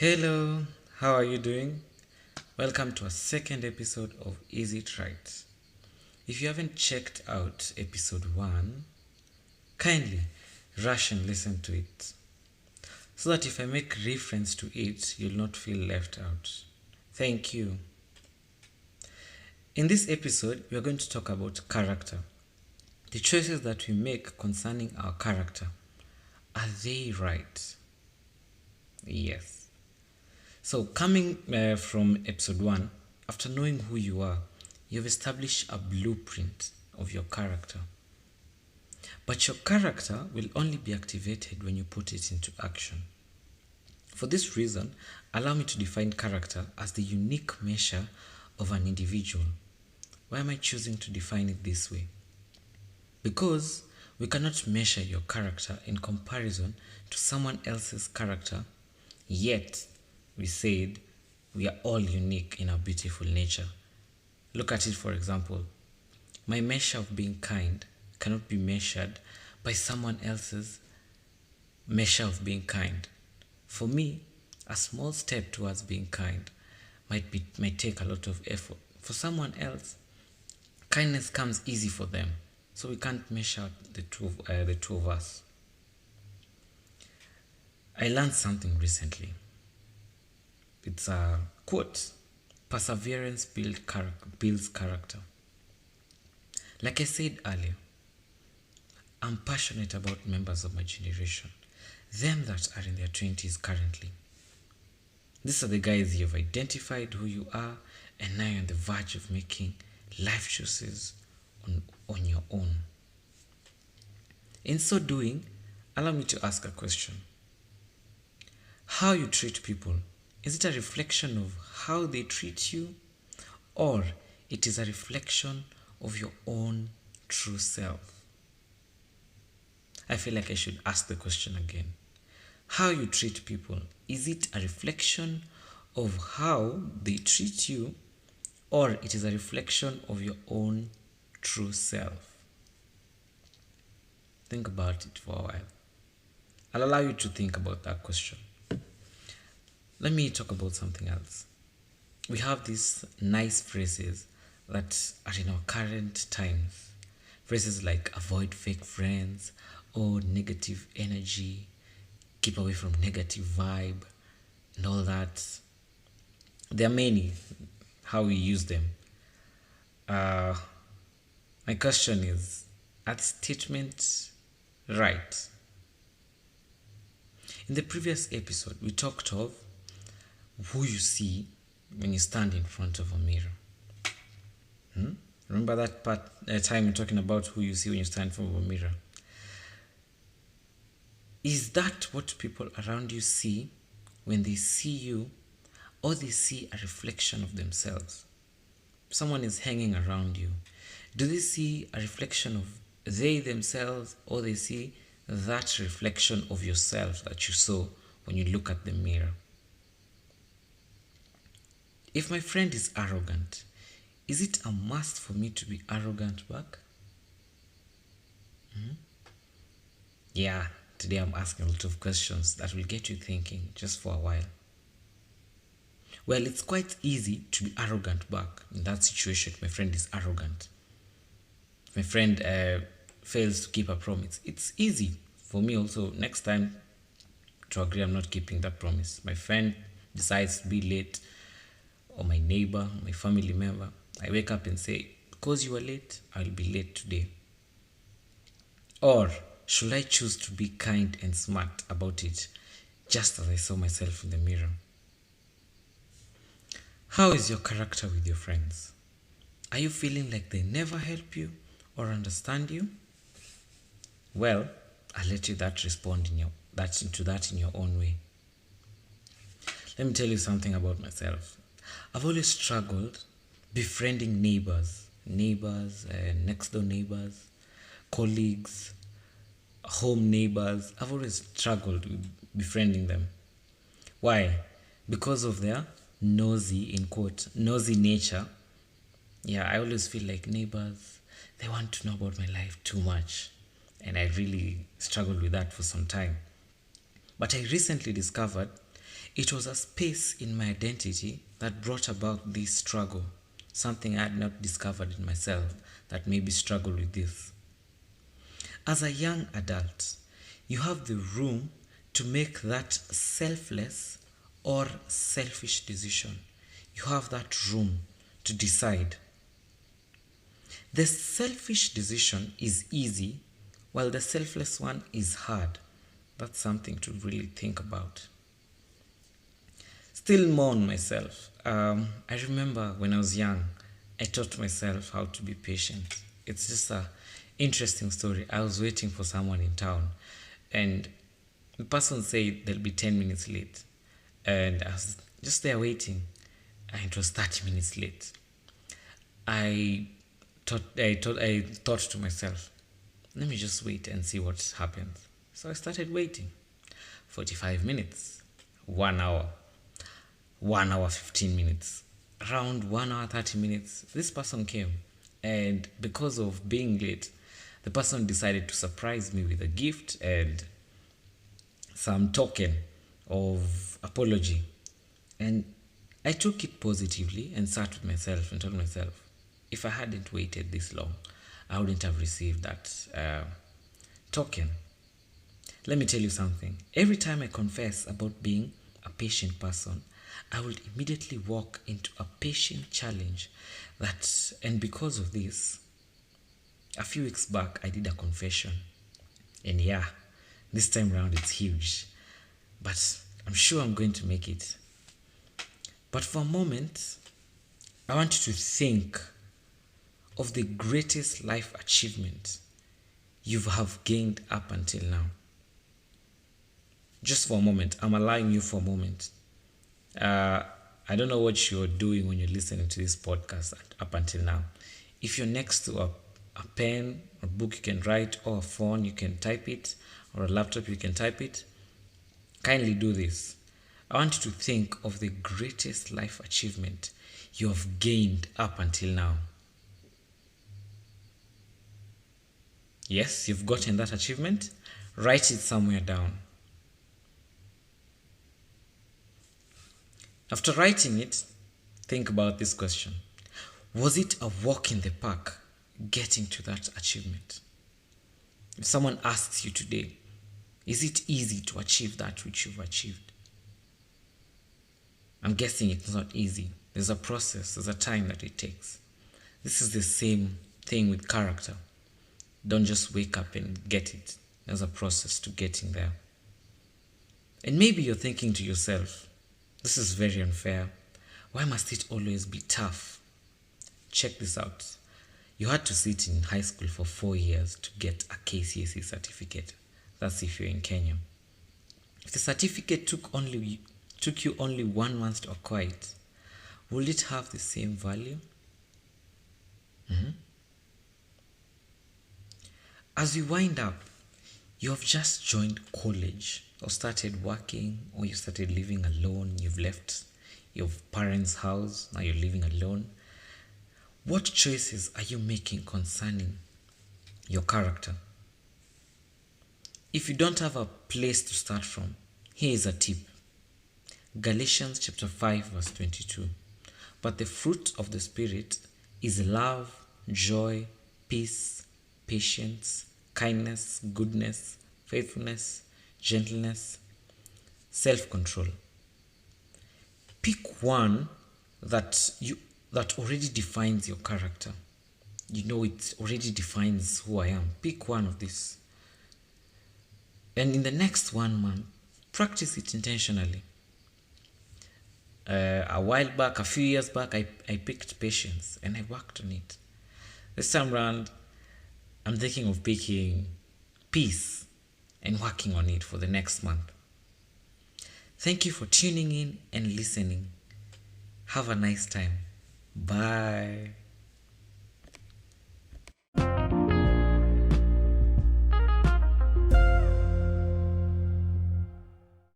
Hello, how are you doing? Welcome to a second episode of Easy It Right. If you haven't checked out episode 1, kindly rush and listen to it so that if I make reference to it, you'll not feel left out. Thank you. In this episode, we are going to talk about character. The choices that we make concerning our character, are they right? Yes. So, coming from episode 1, after knowing who you are, you've established a blueprint of your character. But your character will only be activated when you put it into action. For this reason, allow me to define character as the unique measure of an individual. Why am I choosing to define it this way? Because we cannot measure your character in comparison to someone else's character, yet we said we are all unique in our beautiful nature. Look at it, for example. My measure of being kind cannot be measured by someone else's measure of being kind. For me, a small step towards being kind might take a lot of effort. For someone else, kindness comes easy for them. So we can't measure the two of us. I learned something recently. It's a quote: perseverance builds character. Like I said earlier, I'm passionate about members of my generation, them that are in their 20s currently. These are the guys you've identified who you are, and now you're on the verge of making life choices on your own. In so doing, allow me to ask a question. How you treat people, is it a reflection of how they treat you, or it is a reflection of your own true self? I feel like I should ask the question again. How you treat people, is it a reflection of how they treat you, or it is a reflection of your own true self? Think about it for a while. I'll allow you to think about that question. Let me talk about something else. We have these nice phrases that are in our current times. Phrases like avoid fake friends or negative energy, keep away from negative vibe, and all that. There are many how we use them. My question is, are the statements right? In the previous episode, we talked of who you see when you stand in front of a mirror. Remember that time we're talking about who you see when you stand in front of a mirror? Is that what people around you see when they see you, or they see a reflection of themselves? Someone is hanging around you. Do they see a reflection of they themselves, or they see that reflection of yourself that you saw when you look at the mirror? If my friend is arrogant, is it a must for me to be arrogant back? Yeah, today I'm asking a lot of questions that will get you thinking just for a while. Well, it's quite easy to be arrogant back in that situation. My friend is arrogant. My friend fails to keep a promise. It's easy for me also next time to agree I'm not keeping that promise. My friend decides to be late, or my neighbor, my family member. I wake up and say, because you are late, I'll be late today. Or should I choose to be kind and smart about it, just as I saw myself in the mirror? How is your character with your friends? Are you feeling like they never help you or understand you? Well, I'll let you respond to that in your own way. Let me tell you something about myself. I've always struggled befriending neighbors, next door neighbors, colleagues, home neighbors. I've always struggled with befriending them. Why? Because of their nosy, in quote, nosy nature. Yeah, I always feel like neighbors, they want to know about my life too much. And I really struggled with that for some time. But I recently discovered It was a space in my identity that brought about this struggle, something I had not discovered in myself that maybe struggled with this. As a young adult, you have the room to make that selfless or selfish decision. You have that room to decide. The selfish decision is easy, while the selfless one is hard. That's something to really think about. Still more on myself. I remember when I was young, I taught myself how to be patient. It's just a interesting story. I was waiting for someone in town, and the person said they'll be 10 minutes late. And I was just there waiting, and it was 30 minutes late. I thought to myself, let me just wait and see what happens. So I started waiting. 45 minutes, 1 hour, 1 hour 15 minutes. Around 1 hour 30 minutes, this person came. And because of being late, the person decided to surprise me with a gift and some token of apology. And I took it positively and sat with myself and told myself, if I hadn't waited this long, I wouldn't have received that token. Let me tell you something. Every time I confess about being a patient person, I will immediately walk into a patient challenge and because of this, a few weeks back, I did a confession. And yeah, this time around it's huge. But I'm sure I'm going to make it. But for a moment, I want you to think of the greatest life achievement you have gained up until now. Just for a moment. I'm allowing you for a moment. I don't know what you're doing when you're listening to this podcast up until now. If you're next to a pen, a book you can write, or a phone you can type it, or a laptop you can type it, kindly do this. I want you to think of the greatest life achievement you have gained up until now. Yes, you've gotten that achievement. Write it somewhere down. After writing it, think about this question. Was it a walk in the park getting to that achievement? If someone asks you today, is it easy to achieve that which you've achieved? I'm guessing it's not easy. There's a process, there's a time that it takes. This is the same thing with character. Don't just wake up and get it. There's a process to getting there. And maybe you're thinking to yourself, this is very unfair. Why must it always be tough? Check this out. You had to sit in high school for 4 years to get a KCSE certificate. That's if you're in Kenya. If the certificate took you only 1 month to acquire it, will it have the same value? As we wind up, you have just joined college or started working, or you started living alone. You've left your parents' house, now you're living alone. What choices are you making concerning your character? If you don't have a place to start from, here is a tip. Galatians chapter 5 verse 22. But the fruit of the Spirit is love, joy, peace, patience, kindness, goodness, faithfulness, gentleness, self-control. Pick one that already defines your character. You know, it already defines who I am. Pick one of these. And in the next 1 month, practice it intentionally. A few years back, I picked patience and I worked on it. This time around, I'm thinking of picking peace and working on it for the next month. Thank you for tuning in and listening. Have a nice time. Bye.